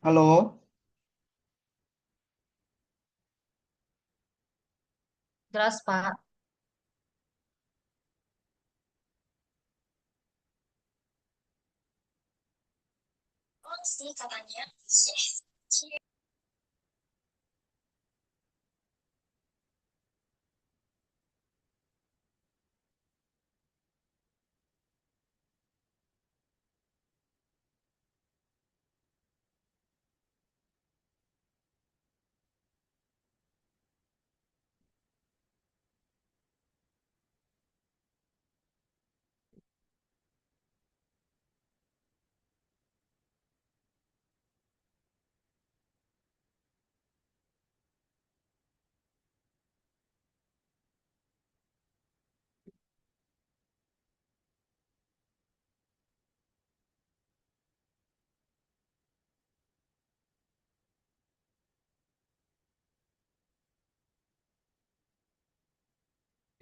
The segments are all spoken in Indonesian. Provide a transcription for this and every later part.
Halo, Jelas, Pak.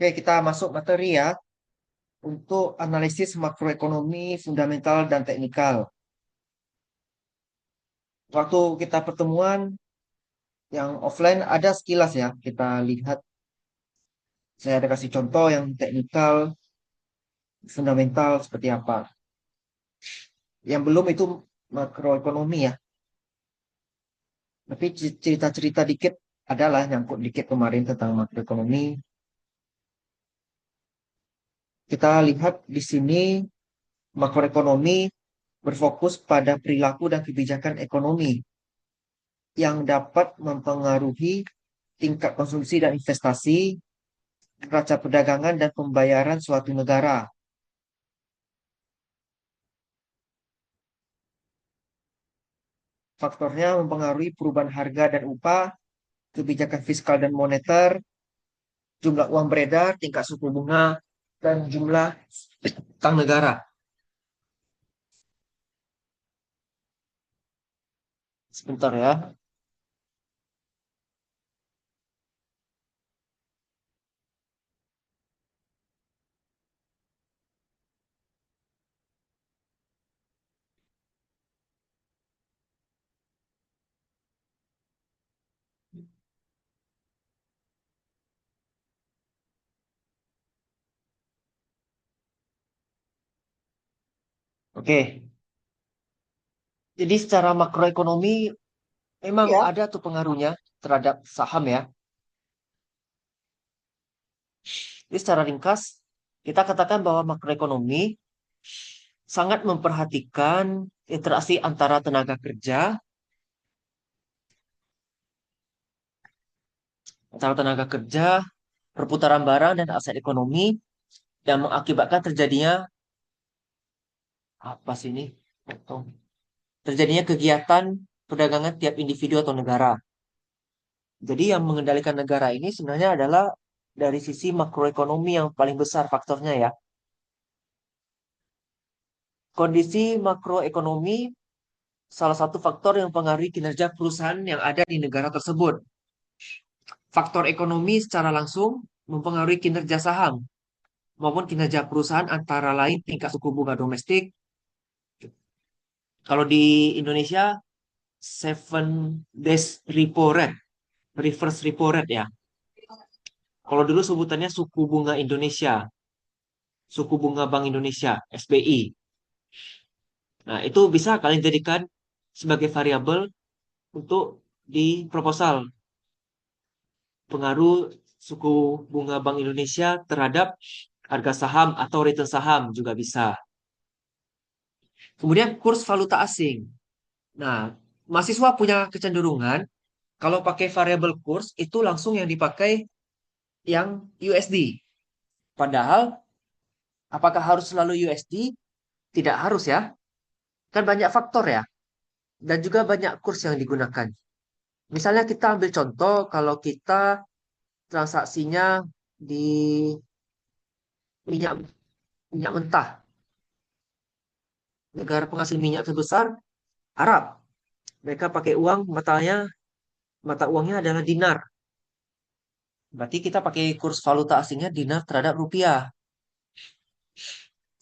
oke kita masuk materi ya untuk analisis makroekonomi fundamental dan teknikal. Waktu kita pertemuan yang offline ada sekilas ya, kita lihat saya ada kasih contoh yang teknikal, fundamental seperti apa. Yang belum itu makroekonomi ya, tapi cerita-cerita dikit adalah nyangkut dikit kemarin tentang makroekonomi. Kita lihat di sini makroekonomi berfokus pada perilaku dan kebijakan ekonomi yang dapat mempengaruhi tingkat konsumsi dan investasi, neraca perdagangan dan pembayaran suatu negara. Faktornya mempengaruhi perubahan harga dan upah, kebijakan fiskal dan moneter, jumlah uang beredar, tingkat suku bunga, dan jumlah utang negara. Sebentar ya. Oke, jadi secara makroekonomi memang Ya. ada tuh pengaruhnya terhadap saham ya. Jadi secara ringkas, kita katakan bahwa makroekonomi sangat memperhatikan interaksi antara tenaga kerja, perputaran barang dan aset ekonomi yang mengakibatkan terjadinya apa sih ini? Potong. Terjadinya kegiatan perdagangan tiap individu atau negara. Jadi yang mengendalikan negara ini sebenarnya adalah dari sisi makroekonomi yang paling besar faktornya ya. Kondisi makroekonomi salah satu faktor yang mempengaruhi kinerja perusahaan yang ada di negara tersebut. Faktor ekonomi secara langsung mempengaruhi kinerja saham maupun kinerja perusahaan antara lain tingkat suku bunga domestik. Kalau di Indonesia, seven days repo rate, reverse repo rate ya. Kalau dulu sebutannya suku bunga Indonesia, suku bunga Bank Indonesia, SBI. Nah, itu bisa kalian jadikan sebagai variabel untuk di proposal pengaruh suku bunga Bank Indonesia terhadap harga saham atau return saham juga bisa. Kemudian kurs valuta asing. Nah, mahasiswa punya kecenderungan kalau pakai variabel kurs itu langsung yang dipakai yang USD. Padahal apakah harus selalu USD? Tidak harus ya. Kan banyak faktor ya. Dan juga banyak kurs yang digunakan. Misalnya kita ambil contoh kalau kita transaksinya di minyak minyak mentah. Negara penghasil minyak terbesar Arab. Mereka pakai uang mata uangnya adalah dinar. Berarti kita pakai kurs valuta asingnya dinar terhadap rupiah.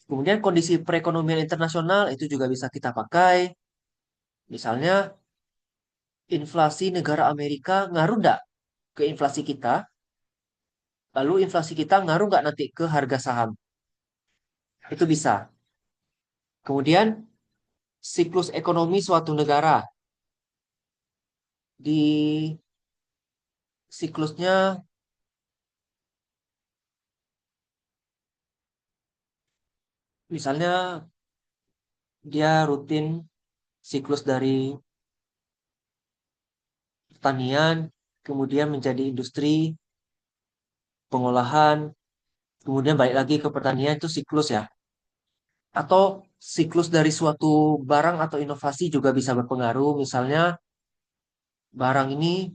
Kemudian kondisi perekonomian internasional itu juga bisa kita pakai. Misalnya inflasi negara Amerika ngaruh nggak ke inflasi kita? Lalu inflasi kita ngaruh nggak nanti ke harga saham? Itu bisa. Kemudian siklus ekonomi suatu negara. Di siklusnya, misalnya dia rutin siklus dari pertanian, kemudian menjadi industri, pengolahan, kemudian balik lagi ke pertanian itu siklus ya. Atau siklus dari suatu barang atau inovasi juga bisa berpengaruh. Misalnya barang ini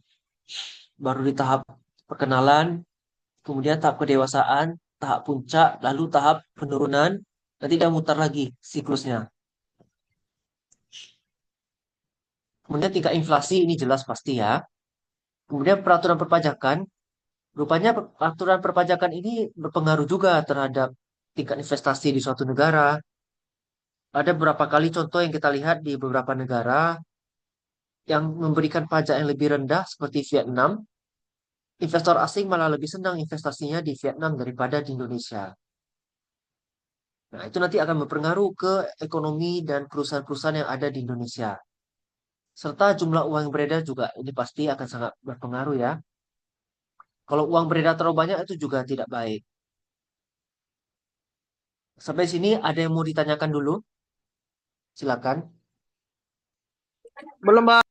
baru di tahap perkenalan, kemudian tahap kedewasaan, tahap puncak, lalu tahap penurunan, nanti dia mutar lagi siklusnya. Kemudian tingkat inflasi ini jelas pasti ya. Kemudian peraturan perpajakan, rupanya peraturan perpajakan ini berpengaruh juga terhadap tingkat investasi di suatu negara. Ada beberapa kali contoh yang kita lihat di beberapa negara yang memberikan pajak yang lebih rendah seperti Vietnam. Investor asing malah lebih senang investasinya di Vietnam daripada di Indonesia. Nah, itu nanti akan berpengaruh ke ekonomi dan perusahaan-perusahaan yang ada di Indonesia. Serta jumlah uang yang beredar juga ini pasti akan sangat berpengaruh ya. Kalau uang beredar terlalu banyak itu juga tidak baik. Sampai sini ada yang mau ditanyakan dulu? Silakan. Belum, Bang.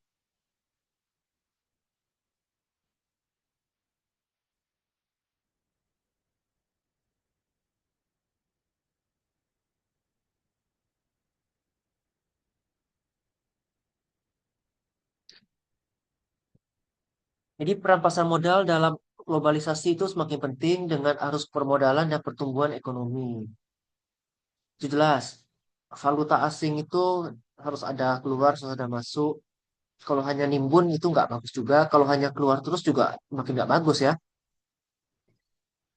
Jadi peran pasar modal dalam globalisasi itu semakin penting dengan arus permodalan dan pertumbuhan ekonomi. Itu jelas. Valuta asing itu harus ada keluar, harus ada masuk. Kalau hanya nimbun itu nggak bagus juga. Kalau hanya keluar terus juga makin nggak bagus ya.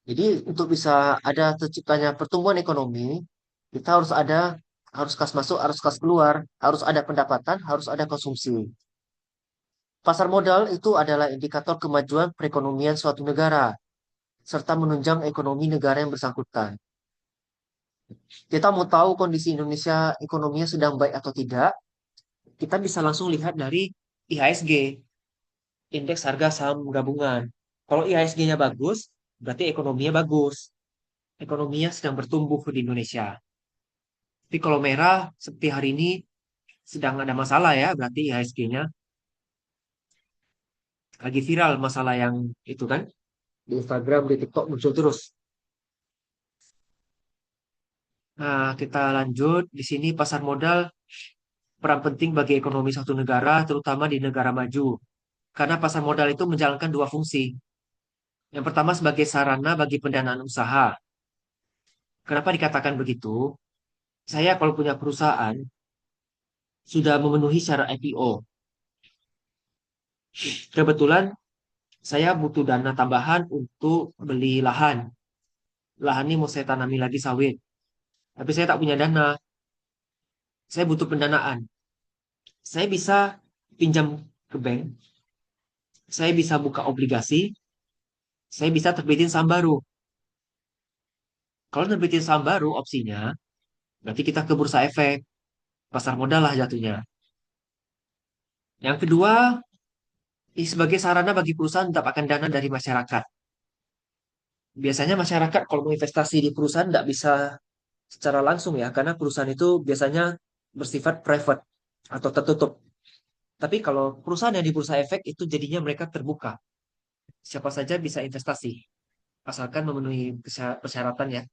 Jadi untuk bisa ada terciptanya pertumbuhan ekonomi, kita harus kas masuk, harus kas keluar, harus ada pendapatan, harus ada konsumsi. Pasar modal itu adalah indikator kemajuan perekonomian suatu negara, serta menunjang ekonomi negara yang bersangkutan. Kita mau tahu kondisi Indonesia ekonominya sedang baik atau tidak, kita bisa langsung lihat dari IHSG, Indeks Harga Saham Gabungan. Kalau IHSG-nya bagus, berarti ekonominya bagus. Ekonominya sedang bertumbuh di Indonesia. Tapi kalau merah, seperti hari ini, sedang ada masalah ya, berarti IHSG-nya lagi viral masalah yang itu kan, di Instagram, di TikTok muncul terus. Nah, kita lanjut. Di sini pasar modal peran penting bagi ekonomi suatu negara, terutama di negara maju. Karena pasar modal itu menjalankan dua fungsi. Yang pertama sebagai sarana bagi pendanaan usaha. Kenapa dikatakan begitu? Saya kalau punya perusahaan, sudah memenuhi syarat IPO. Kebetulan saya butuh dana tambahan untuk beli lahan. Lahan ini mau saya tanami lagi sawit. Tapi saya tak punya dana. Saya butuh pendanaan. Saya bisa pinjam ke bank. Saya bisa buka obligasi. Saya bisa terbitin saham baru. Kalau terbitin saham baru opsinya, berarti kita ke bursa efek. Pasar modal lah jatuhnya. Yang kedua, sebagai sarana bagi perusahaan mendapatkan dana dari masyarakat. Biasanya masyarakat kalau mau investasi di perusahaan tidak bisa secara langsung ya, karena perusahaan itu biasanya bersifat private atau tertutup. Tapi kalau perusahaan yang di bursa efek itu jadinya mereka terbuka. Siapa saja bisa investasi, asalkan memenuhi persyaratan ya.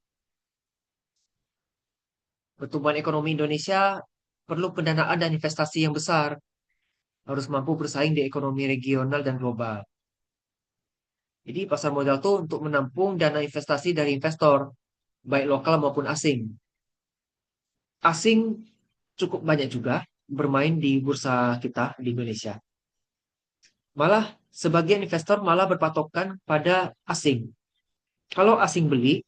Pertumbuhan ekonomi Indonesia perlu pendanaan dan investasi yang besar, harus mampu bersaing di ekonomi regional dan global. Jadi pasar modal tuh untuk menampung dana investasi dari investor, baik lokal maupun asing. Asing cukup banyak juga bermain di bursa kita di Indonesia. Malah sebagian investor malah berpatokan pada asing. Kalau asing beli,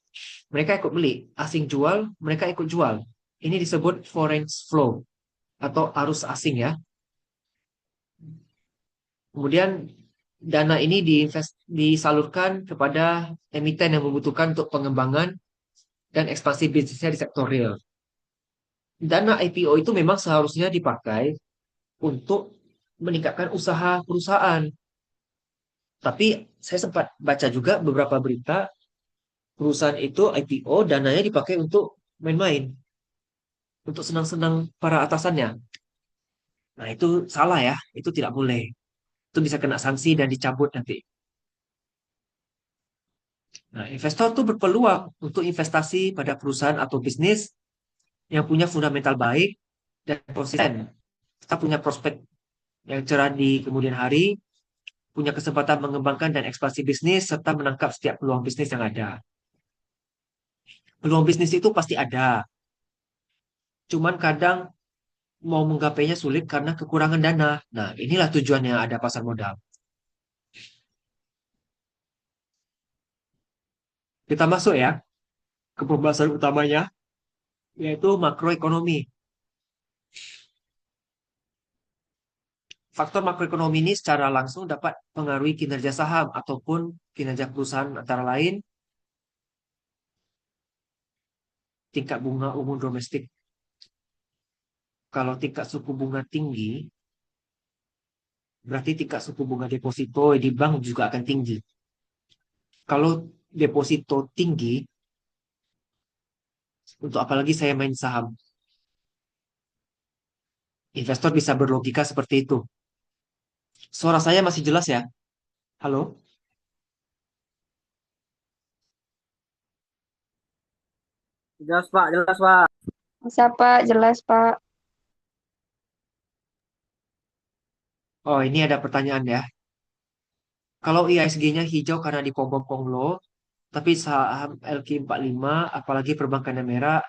mereka ikut beli. Asing jual, mereka ikut jual. Ini disebut foreign flow atau arus asing ya. Kemudian dana ini disalurkan kepada emiten yang membutuhkan untuk pengembangan dan ekspansi bisnisnya di sektor real. Dana IPO itu memang seharusnya dipakai untuk meningkatkan usaha perusahaan. Tapi saya sempat baca juga beberapa berita perusahaan itu IPO dananya dipakai untuk main-main, untuk senang-senang para atasannya. Nah, itu salah ya, itu tidak boleh. Itu bisa kena sanksi dan dicabut nanti. Nah, investor tuh berpeluang untuk investasi pada perusahaan atau bisnis yang punya fundamental baik dan konsisten. Kita punya prospek yang cerah di kemudian hari, punya kesempatan mengembangkan dan ekspansi bisnis, serta menangkap setiap peluang bisnis yang ada. Peluang bisnis itu pasti ada, cuman kadang mau menggapainya sulit karena kekurangan dana. Nah, inilah tujuannya ada pasar modal. Kita masuk ya ke pembahasan utamanya, yaitu makroekonomi. Faktor makroekonomi ini secara langsung dapat mengaruhi kinerja saham ataupun kinerja perusahaan antara lain tingkat bunga umum domestik. Kalau tingkat suku bunga tinggi, berarti tingkat suku bunga deposito di bank juga akan tinggi. Kalau deposito tinggi, untuk apalagi saya main saham, investor bisa berlogika seperti itu. Suara saya masih jelas ya? Halo? Jelas Pak, jelas Pak. Bisa Pak, jelas Pak. Oh, ini ada pertanyaan ya. Kalau IISG-nya hijau karena dipom-pom Konglo, tapi saham LQ45, apalagi perbankannya merah,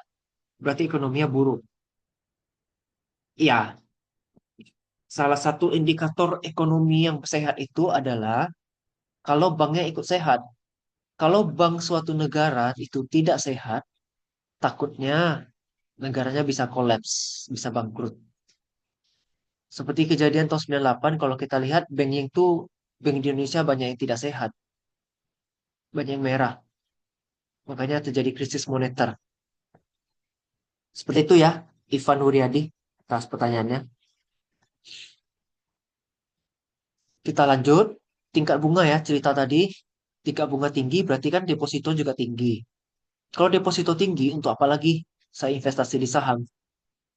berarti ekonominya buruk. Iya, salah satu indikator ekonomi yang sehat itu adalah kalau banknya ikut sehat. Kalau bank suatu negara itu tidak sehat, takutnya negaranya bisa kolaps, bisa bangkrut. Seperti kejadian tahun 98, kalau kita lihat bank yang itu, bank di Indonesia banyak yang tidak sehat, banyak yang merah. Makanya terjadi krisis moneter. Seperti itu ya, Ivan Wuryadi, atas pertanyaannya. Kita lanjut, tingkat bunga ya, cerita tadi. Tingkat bunga tinggi berarti kan deposito juga tinggi. Kalau deposito tinggi, untuk apa lagi saya investasi di saham?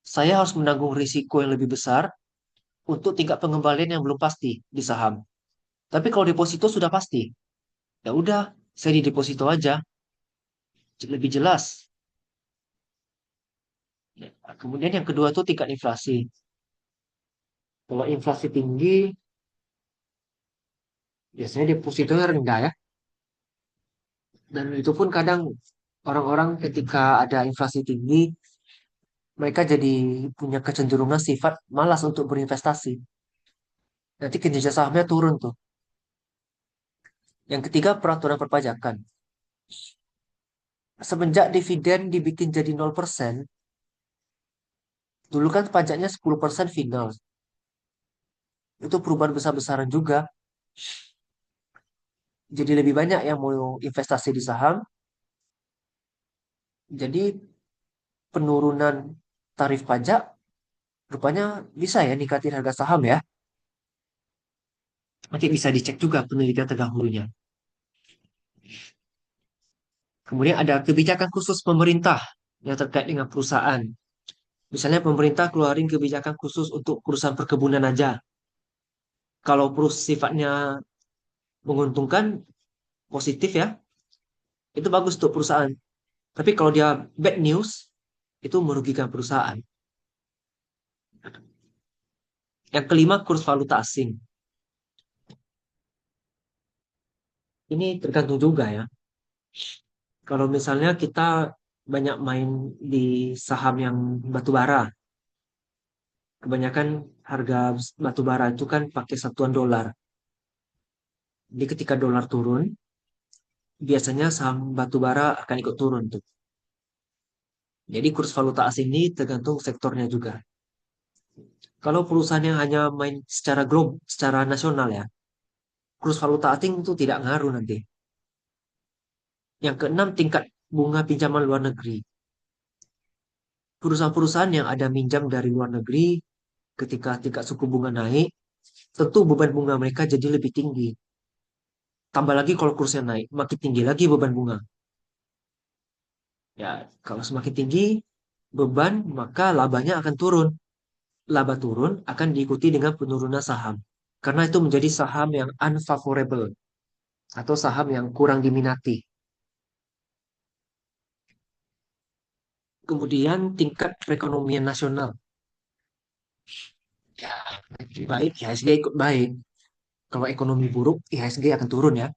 Saya harus menanggung risiko yang lebih besar untuk tingkat pengembalian yang belum pasti di saham. Tapi kalau deposito sudah pasti, ya udah, saya di deposito aja, lebih jelas. Ya, kemudian yang kedua tuh tingkat inflasi. Kalau inflasi tinggi, biasanya depositonya rendah ya. Dan itu pun kadang orang-orang ketika ada inflasi tinggi, mereka jadi punya kecenderungan sifat malas untuk berinvestasi. Nanti kinerja sahamnya turun tuh. Yang ketiga, peraturan perpajakan. Semenjak dividen dibikin jadi 0%, dulu kan pajaknya 10% final. Itu perubahan besar-besaran juga. Jadi lebih banyak yang mau investasi di saham. Jadi penurunan tarif pajak rupanya bisa ya ningkatin harga saham ya. Nanti bisa dicek juga penelitian terdahulunya. Kemudian ada kebijakan khusus pemerintah yang terkait dengan perusahaan. Misalnya pemerintah keluarin kebijakan khusus untuk perusahaan perkebunan aja. Kalau sifatnya menguntungkan, positif ya, itu bagus untuk perusahaan. Tapi kalau dia bad news, itu merugikan perusahaan. Yang kelima, kurs valuta asing. Ini tergantung juga ya. Kalau misalnya kita banyak main di saham yang batu bara, kebanyakan harga batu bara itu kan pakai satuan dolar. Jadi ketika dolar turun, biasanya saham batu bara akan ikut turun tuh. Jadi kurs valuta asing ini tergantung sektornya juga. Kalau perusahaan yang hanya main secara secara nasional ya, kurs valuta asing itu tidak ngaruh nanti. Yang keenam, tingkat bunga pinjaman luar negeri. Perusahaan-perusahaan yang ada minjam dari luar negeri ketika tingkat suku bunga naik, tentu beban bunga mereka jadi lebih tinggi. Tambah lagi kalau kursnya naik, makin tinggi lagi beban bunga. Ya, kalau semakin tinggi beban, maka labanya akan turun. Laba turun akan diikuti dengan penurunan saham. Karena itu menjadi saham yang unfavorable atau saham yang kurang diminati. Kemudian tingkat perekonomian nasional. Ya, baik, IHSG ikut baik. Kalau ekonomi buruk, IHSG akan turun ya.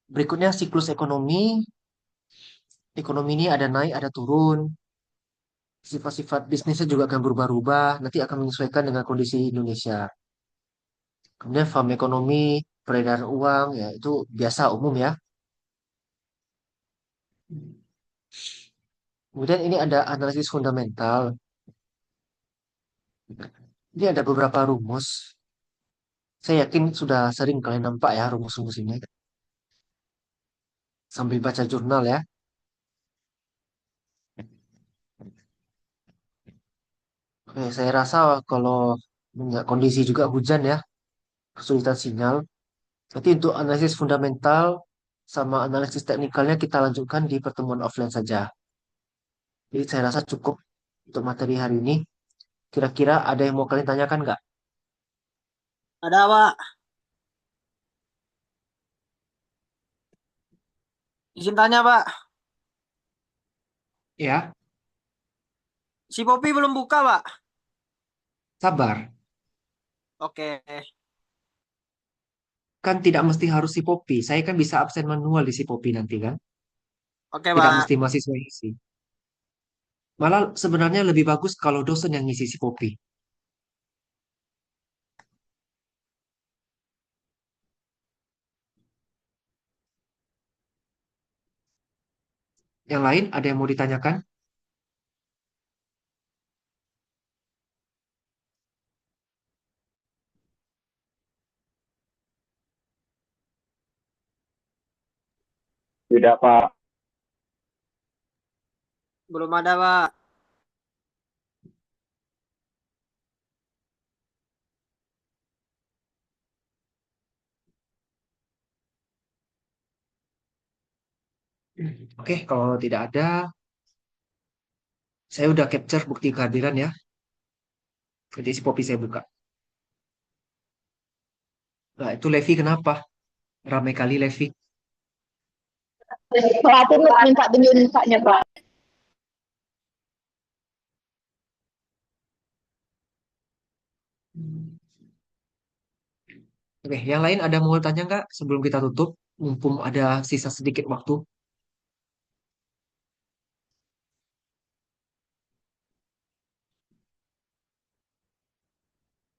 Berikutnya siklus ekonomi. Ekonomi ini ada naik, ada turun. Sifat-sifat bisnisnya juga akan berubah-ubah. Nanti akan menyesuaikan dengan kondisi Indonesia. Kemudian farm ekonomi, peredaran uang, ya itu biasa umum ya. Kemudian ini ada analisis fundamental. Ini ada beberapa rumus. Saya yakin sudah sering kalian nampak ya rumus-rumus ini. Sambil baca jurnal ya. Oke, saya rasa kalau melihat kondisi juga hujan ya, kesulitan sinyal. Nanti untuk analisis fundamental sama analisis teknikalnya kita lanjutkan di pertemuan offline saja. Jadi saya rasa cukup untuk materi hari ini. Kira-kira ada yang mau kalian tanyakan nggak? Ada, Pak. Izin tanya, Pak. Ya, Si Popi belum buka, Pak. sabar. Oke. Kan tidak mesti harus si Popi. Saya kan bisa absen manual di si Popi nanti kan. Oke, Tidak Pak. mesti mahasiswa yang isi. Malah sebenarnya lebih bagus kalau dosen yang ngisi si Popi. Yang lain ada yang mau ditanyakan? Tidak, Pak. Belum ada, Pak. Oke, kalau tidak ada, saya udah capture bukti kehadiran ya. Jadi si Popi saya buka. Nah, itu Levi kenapa? Ramai kali Levi. Pak, aku minta tunjukin mukanya, Pak. Oke, yang lain ada mau tanya nggak sebelum kita tutup? Mumpung ada sisa sedikit waktu.